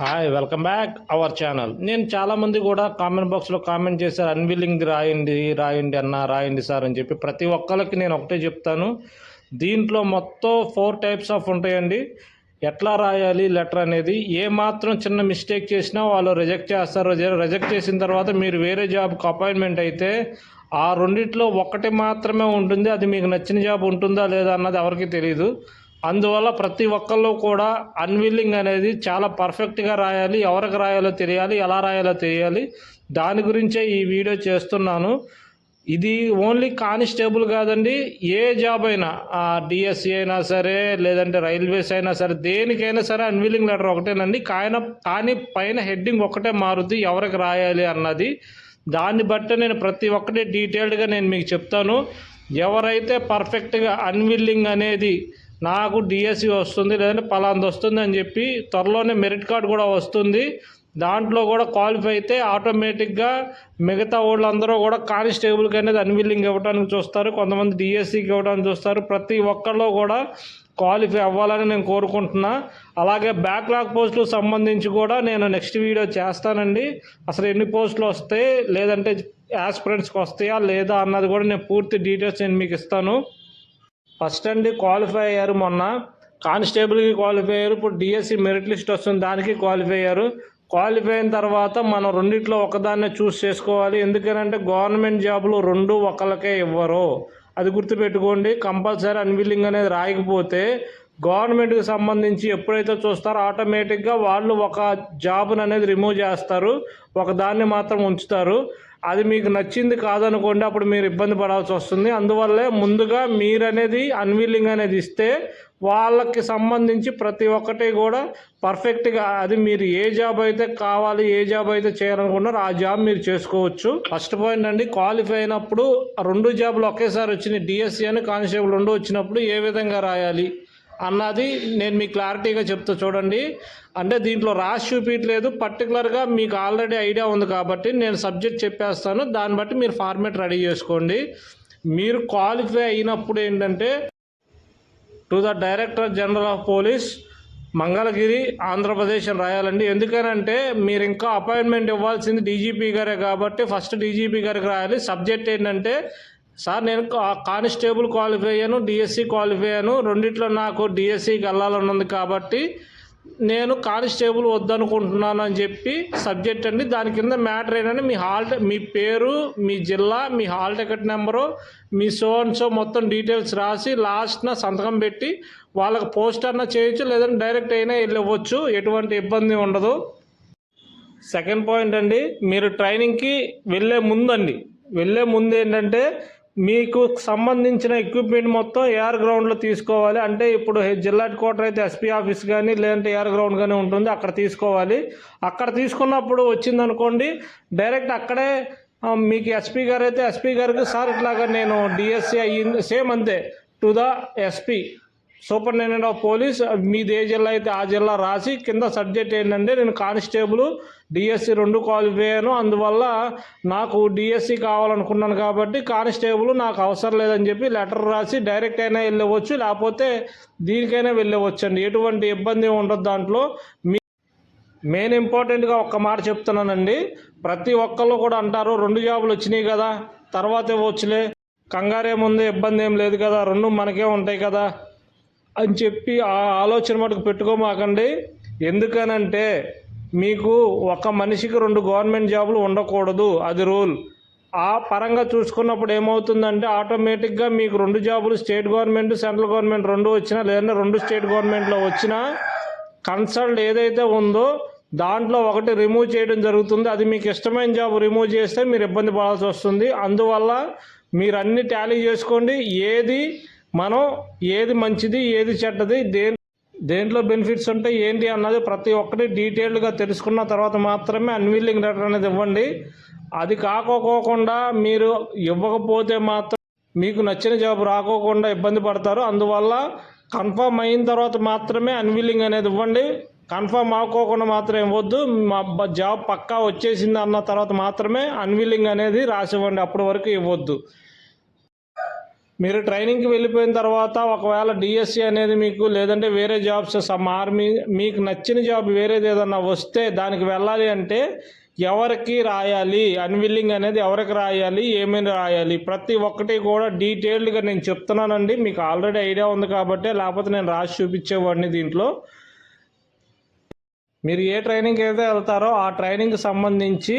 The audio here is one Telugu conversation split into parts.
Hi welcome back our channel. నేను చాలామంది కూడా కామెంట్ బాక్స్లో కామెంట్ చేశారు, అన్విల్లింగ్ రాయండి రాయండి అన్న రాయండి సార్ అని చెప్పి. ప్రతి ఒక్కరికి నేను ఒకటే చెప్తాను, దీంట్లో మొత్తం 4 టైప్స్ ఆఫ్ ఉంటాయండి. ఎట్లా రాయాలి లెటర్ అనేది, ఏ మాత్రం చిన్న మిస్టేక్ చేసినా వాళ్ళు రిజెక్ట్ చేస్తారు. రిజెక్ట్ చేసిన తర్వాత మీరు వేరే జాబ్కి అపాయింట్మెంట్ అయితే ఆ రెండిట్లో ఒకటి మాత్రమే ఉంటుంది. అది మీకు నచ్చిన జాబ్ ఉంటుందా లేదా అన్నది ఎవరికి తెలియదు. అందువల్ల ప్రతి ఒక్కళ్ళు కూడా అన్విల్లింగ్ అనేది చాలా పర్ఫెక్ట్గా రాయాలి. ఎవరికి రాయాలో తెలియాలి, ఎలా రాయాలో తెలియాలి. దాని గురించే ఈ వీడియో చేస్తున్నాను. ఇది ఓన్లీ కానిస్టేబుల్ కాదండి, ఏ జాబ్ అయినా, డిఎస్సి అయినా సరే, లేదంటే రైల్వేస్ అయినా సరే, దేనికైనా సరే అన్విల్లింగ్ లెటర్ ఒకటేనండి. కానీ పైన హెడ్డింగ్ ఒకటే మారుద్ది, ఎవరికి రాయాలి అన్నది. దాన్ని బట్టి నేను ప్రతి ఒక్కటి డీటెయిల్డ్గా నేను మీకు చెప్తాను. ఎవరైతే పర్ఫెక్ట్గా అన్విల్లింగ్ అనేది నాకు డిఎస్సి వస్తుంది, లేదంటే పలాంది వస్తుంది అని చెప్పి, త్వరలోనే మెరిట్ కార్డు కూడా వస్తుంది, దాంట్లో కూడా క్వాలిఫై అయితే ఆటోమేటిక్గా మిగతా వాళ్ళందరూ కూడా కానిస్టేబుల్కి అనేది అన్విల్లింగ్ ఇవ్వడానికి చూస్తారు, కొంతమంది డిఎస్సికి ఇవ్వడానికి చూస్తారు. ప్రతి ఒక్కళ్ళు కూడా క్వాలిఫై అవ్వాలని నేను కోరుకుంటున్నా. అలాగే బ్యాక్లాగ్ పోస్టులకు సంబంధించి కూడా నేను నెక్స్ట్ వీడియో చేస్తానండి. అసలు ఎన్ని పోస్టులు వస్తాయి, లేదంటే యాస్పిరెంట్స్కి వస్తాయా లేదా అన్నది కూడా నేను పూర్తి డీటెయిల్స్ నేను మీకు ఇస్తాను. ఫస్ట్ అండి, క్వాలిఫై అయ్యారు, మొన్న కానిస్టేబుల్కి క్వాలిఫై అయ్యారు, ఇప్పుడు డిఎస్సి మెరిట్ లిస్ట్ వస్తుంది, దానికి క్వాలిఫై అయ్యారు. క్వాలిఫై అయిన తర్వాత మనం రెండిట్లో ఒకదాన్నే చూస్ చేసుకోవాలి. ఎందుకంటే గవర్నమెంట్ జాబులు రెండు ఒకళ్ళకే ఇవ్వరు, అది గుర్తుపెట్టుకోండి. కంపల్సరీ అన్విల్లింగ్ అనేది రాయకపోతే గవర్నమెంట్కి సంబంధించి ఎప్పుడైతే చూస్తారో ఆటోమేటిక్గా వాళ్ళు ఒక జాబ్ని అనేది రిమూవ్ చేస్తారు, ఒక దాన్ని మాత్రం ఉంచుతారు. అది మీకు నచ్చింది కాదనుకోండి, అప్పుడు మీరు ఇబ్బంది పడాల్సి వస్తుంది. అందువల్లే ముందుగా మీరు అనేది అన్విల్లింగ్ అనేది ఇస్తే వాళ్ళకి సంబంధించి ప్రతి ఒక్కటి కూడా పర్ఫెక్ట్గా, అది మీరు ఏ జాబ్ అయితే కావాలి, ఏ జాబ్ అయితే చేయాలనుకున్నారో ఆ జాబ్ మీరు చేసుకోవచ్చు. ఫస్ట్ పాయింట్ అండి, క్వాలిఫై అయినప్పుడు రెండు జాబ్లు ఒకేసారి వచ్చినాయి, డిఎస్సి అని కానిస్టేబుల్ రెండు వచ్చినప్పుడు ఏ విధంగా రాయాలి అన్నది నేను మీకు క్లారిటీగా చెప్తా చూడండి. అంటే దీంట్లో రాసి చూపించలేదు, పర్టికులర్గా మీకు ఆల్రెడీ ఐడియా ఉంది కాబట్టి నేను సబ్జెక్ట్ చెప్పేస్తాను, దాన్ని బట్టి మీరు ఫార్మేట్ రెడీ చేసుకోండి. మీరు క్వాలిఫై అయినప్పుడు ఏంటంటే, to the director general of police, Mangalagiri, Andhra Pradesh అని రాయాలండి. ఎందుకనంటే మీరు ఇంకా అపాయింట్మెంట్ ఇవ్వాల్సింది డీజీపీ గారే కాబట్టి ఫస్ట్ డీజీపీ గారికి రాయాలి. సబ్జెక్ట్ ఏంటంటే, సార్ నేను కానిస్టేబుల్ క్వాలిఫై అయ్యాను, డిఎస్సి క్వాలిఫై అయ్యాను, రెండిట్లో నాకు డిఎస్సికి వెళ్ళాలన్నది కాబట్టి నేను కానిస్టేబుల్ వద్దనుకుంటున్నాను అని చెప్పి సబ్జెక్ట్ అండి. దాని కింద మ్యాటర్ ఏంటంటే మీ పేరు, మీ జిల్లా, మీ హాల్ టికెట్ నెంబరు, మీ సో మొత్తం డీటెయిల్స్ రాసి లాస్ట్న సంతకం పెట్టి వాళ్ళకి పోస్ట్ అన్నా చేయొచ్చు, లేదంటే డైరెక్ట్ అయినా వెళ్ళవచ్చు, ఎటువంటి ఇబ్బంది ఉండదు. సెకండ్ పాయింట్ అండి, మీరు ట్రైనింగ్కి వెళ్ళే ముందు ఏంటంటే మీకు సంబంధించిన ఎక్విప్మెంట్ మొత్తం ఏఆర్ గ్రౌండ్లో తీసుకోవాలి. అంటే ఇప్పుడు జిల్లా హెడ్ క్వార్టర్ అయితే ఎస్పీ ఆఫీస్ కానీ లేదంటే ఏఆర్ గ్రౌండ్ కానీ ఉంటుంది, అక్కడ తీసుకోవాలి. అక్కడ తీసుకున్నప్పుడు వచ్చిందనుకోండి, డైరెక్ట్ అక్కడే మీకు ఎస్పీ గారు అయితే ఎస్పీ గారికి, సార్ ఇట్లాగా నేను డిఎస్సి అయ్యింది, సేమ్ అంతే, to the SP, superintendent of police, మీది ఏ జిల్లా అయితే ఆ జిల్లా రాసి కింద సబ్జెక్ట్ ఏంటంటే, నేను కానిస్టేబుల్ డిఎస్సి రెండు క్వాలిఫై అయ్యాను, అందువల్ల నాకు డిఎస్సి కావాలనుకున్నాను కాబట్టి కానిస్టేబుల్ నాకు అవసరం లేదని చెప్పి లెటర్ రాసి డైరెక్ట్ అయినా వెళ్ళవచ్చు, లేకపోతే దీనికైనా వెళ్ళవచ్చు అండి, ఎటువంటి ఇబ్బంది ఉండదు దాంట్లో. మెయిన్ ఇంపార్టెంట్గా ఒక్క మాట చెప్తున్నానండి, ప్రతి ఒక్కళ్ళు కూడా అంటారు రెండు జాబులు వచ్చినాయి కదా తర్వాత ఇవ్వచ్చులే, కంగారేముంది, ఇబ్బంది ఏం లేదు కదా, రెండు మనకే ఉంటాయి కదా అని చెప్పి ఆ ఆలోచన మటుకు పెట్టుకోమాకండి. ఎందుకనంటే మీకు ఒక మనిషికి రెండు గవర్నమెంట్ జాబులు ఉండకూడదు, అది రూల్. ఆ పరంగా చూసుకున్నప్పుడు ఏమవుతుందంటే ఆటోమేటిక్గా మీకు రెండు జాబులు, స్టేట్ గవర్నమెంట్, సెంట్రల్ గవర్నమెంట్ రెండు వచ్చినా, లేదంటే రెండు స్టేట్ గవర్నమెంట్లో వచ్చినా, కన్సల్ట్ ఏదైతే ఉందో దాంట్లో ఒకటి రిమూవ్ చేయడం జరుగుతుంది. అది మీకు ఇష్టమైన జాబ్ రిమూవ్ చేస్తే మీరు ఇబ్బంది పడాల్సి వస్తుంది. అందువల్ల మీరు అన్ని టాలీ చేసుకోండి, ఏది మంచిది, ఏది చెడ్డది, దేంట్లో బెనిఫిట్స్ ఉంటాయి ఏంటి అన్నది ప్రతి ఒక్కటి డీటెయిల్డ్గా తెలుసుకున్న తర్వాత మాత్రమే అన్విల్లింగ్ లెటర్ అనేది ఇవ్వండి. అది కాకోకుండా మీరు ఇవ్వకపోతే మాత్రం మీకు నచ్చిన జాబ్ రాకోకుండా ఇబ్బంది పడతారు. అందువల్ల కన్ఫర్మ్ అయిన తర్వాత మాత్రమే అన్విల్లింగ్ అనేది ఇవ్వండి. కన్ఫర్మ్ అవ్వకోకుండా మాత్రం ఇవ్వద్దు. మా జాబ్ పక్కా వచ్చేసింది అన్న తర్వాత మాత్రమే అన్విల్లింగ్ అనేది రాసివ్వండి, అప్పటి వరకు ఇవ్వద్దు. మీరు ట్రైనింగ్కి వెళ్ళిపోయిన తర్వాత ఒకవేళ డిఎస్సి అనేది మీకు లేదంటే వేరే జాబ్స్ సమ్ ఆర్మీ మీకు నచ్చిన జాబ్ వేరేది ఏదన్నా వస్తే దానికి వెళ్ళాలి అంటే ఎవరికి రాయాలి, అన్విల్లింగ్ అనేది ఎవరికి రాయాలి, ఏమైనా రాయాలి, ప్రతి ఒక్కటి కూడా డీటెయిల్డ్గా నేను చెప్తున్నానండి. మీకు ఆల్రెడీ ఐడియా ఉంది కాబట్టి, లేకపోతే నేను రాసి చూపించేవాడిని. దీంట్లో మీరు ఏ ట్రైనింగ్కి అయితే వెళ్తారో ఆ ట్రైనింగ్కి సంబంధించి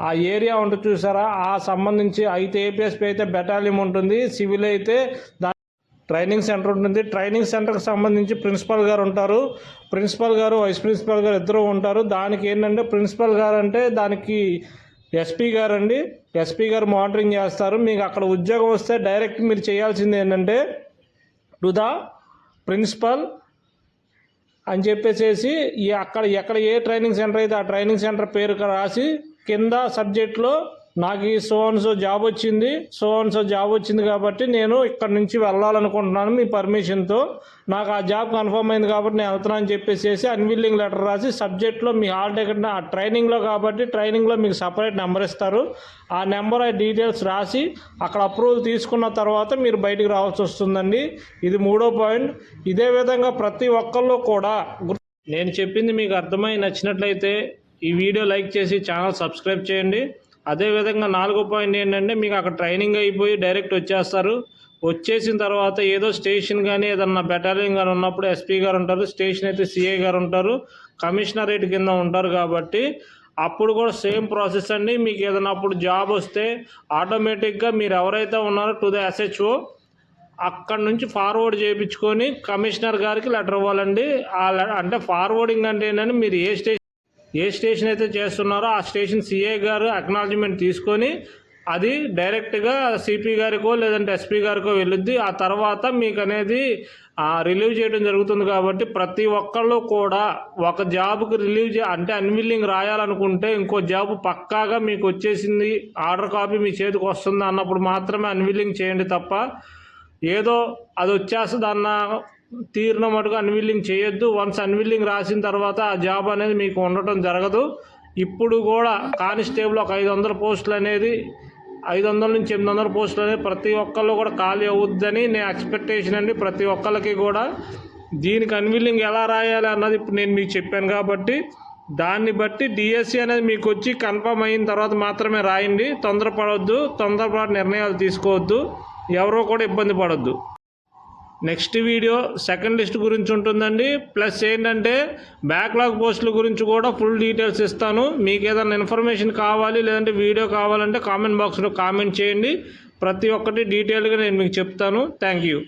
ఆ ఏరియా ఉంటుంది చూసారా, ఆ సంబంధించి అయితే ఏపీఎస్పీ అయితే బెటాలియం ఉంటుంది, సివిల్ అయితే ట్రైనింగ్ సెంటర్ ఉంటుంది. ట్రైనింగ్ సెంటర్కి సంబంధించి ప్రిన్సిపల్ గారు ఉంటారు, ప్రిన్సిపల్ గారు వైస్ ప్రిన్సిపల్ గారు ఇద్దరు ఉంటారు. దానికి ఏంటంటే ప్రిన్సిపల్ గారు అంటే దానికి ఎస్పీ గారు అండి, ఎస్పీ గారు మానిటరింగ్ చేస్తారు. మీకు అక్కడ ఉద్యోగం వస్తే డైరెక్ట్ మీరు చేయాల్సింది ఏంటంటే టు ద ప్రిన్సిపల్ అని చెప్పేసి అక్కడ ఎక్కడ ఏ ట్రైనింగ్ సెంటర్ అయితే ఆ ట్రైనింగ్ సెంటర్ పేరు రాసి కింద సబ్జెక్ట్లో నాకు ఈ సో జాబ్ వచ్చింది కాబట్టి నేను ఇక్కడ నుంచి వెళ్ళాలనుకుంటున్నాను, మీ పర్మిషన్తో నాకు ఆ జాబ్ కన్ఫర్మ్ అయింది కాబట్టి నేను వెళ్తున్నాను అని చెప్పేసి అన్విల్లింగ్ లెటర్ రాసి సబ్జెక్ట్లో మీ హాల్ టికెట్ ఆ ట్రైనింగ్లో కాబట్టి ట్రైనింగ్లో మీకు సపరేట్ నెంబర్ ఇస్తారు. ఆ నెంబర్ ఆ డీటెయిల్స్ రాసి అక్కడ అప్రూవల్ తీసుకున్న తర్వాత మీరు బయటికి రావాల్సి వస్తుందండి. ఇది 3వ పాయింట్. ఇదే విధంగా ప్రతి ఒక్కళ్ళు కూడా నేను చెప్పింది మీకు అర్థమై నచ్చినట్లయితే ఈ వీడియో లైక్ చేసి ఛానల్ సబ్స్క్రైబ్ చేయండి. అదేవిధంగా 4వ పాయింట్ ఏంటంటే మీకు అక్కడ ట్రైనింగ్ అయిపోయి డైరెక్ట్ వచ్చేస్తారు. వచ్చేసిన తర్వాత ఏదో స్టేషన్ కానీ ఏదన్నా బెటాలియన్ కానీ ఉన్నప్పుడు ఎస్పీ గారు ఉంటారు, స్టేషన్ అయితే సిఐ గారు ఉంటారు, కమిషనరేట్ కింద ఉంటారు. కాబట్టి అప్పుడు కూడా సేమ్ ప్రాసెస్ అండి. మీకు ఏదైనా అప్పుడు జాబ్ వస్తే ఆటోమేటిక్గా మీరు ఎవరైతే ఉన్నారో టు ద ఎస్హెచ్ఓ అక్కడ నుంచి ఫార్వర్డ్ చేయించుకొని కమిషనర్ గారికి లెటర్ ఇవ్వాలండి. అంటే ఫార్వర్డింగ్ అంటే ఏంటంటే మీరు ఏ స్టేషన్ అయితే చేస్తున్నారో ఆ స్టేషన్ సిఐ గారు అక్నాలజ్మెంట్ తీసుకొని అది డైరెక్ట్గా సిపి గారికో లేదంటే ఎస్పీ గారికో వెళ్ళుద్ది. ఆ తర్వాత మీకు అనేది రిలీవ్ చేయడం జరుగుతుంది. కాబట్టి ప్రతి ఒక్కళ్ళు కూడా ఒక జాబ్కి అంటే అన్విల్లింగ్ రాయాలనుకుంటే ఇంకో జాబ్ పక్కాగా మీకు వచ్చేసింది, ఆర్డర్ కాపీ మీ చేతికి వస్తుంది అన్నప్పుడు మాత్రమే అన్విల్లింగ్ చేయండి తప్ప ఏదో అది వచ్చేస్తుంది అన్న తీరిన మటుకు అన్విల్లింగ్ చేయొద్దు. వన్స్ అన్విల్లింగ్ రాసిన తర్వాత ఆ జాబ్ అనేది మీకు ఉండటం జరగదు. ఇప్పుడు కూడా కానిస్టేబుల్ ఒక 500 పోస్టులు అనేది 500 నుంచి 800 పోస్టులు అనేది ప్రతి ఒక్కళ్ళు కూడా ఖాళీ అవుద్దని నేను ఎక్స్పెక్టేషన్ అండి. ప్రతి ఒక్కళ్ళకి కూడా దీనికి అన్విల్లింగ్ ఎలా రాయాలి అన్నది ఇప్పుడు నేను మీకు చెప్పాను కాబట్టి దాన్ని బట్టి డిఎస్సి అనేది మీకు వచ్చి కన్ఫర్మ్ అయిన తర్వాత మాత్రమే రాయండి. తొందరపాటు నిర్ణయాలు తీసుకోవద్దు, ఎవరో కూడా ఇబ్బంది పడొద్దు. నెక్స్ట్ వీడియో సెకండ్ లిస్ట్ గురించి ఉంటుందండి. ప్లస్ ఏంటంటే బ్యాక్లాగ్ పోస్టుల గురించి కూడా ఫుల్ డీటెయిల్స్ ఇస్తాను. మీకు ఏదైనా ఇన్ఫర్మేషన్ కావాలి లేదంటే వీడియో కావాలంటే కామెంట్ బాక్స్లో కామెంట్ చేయండి. ప్రతి ఒక్కటి డీటెయిల్గా నేను మీకు చెప్తాను. Thank you.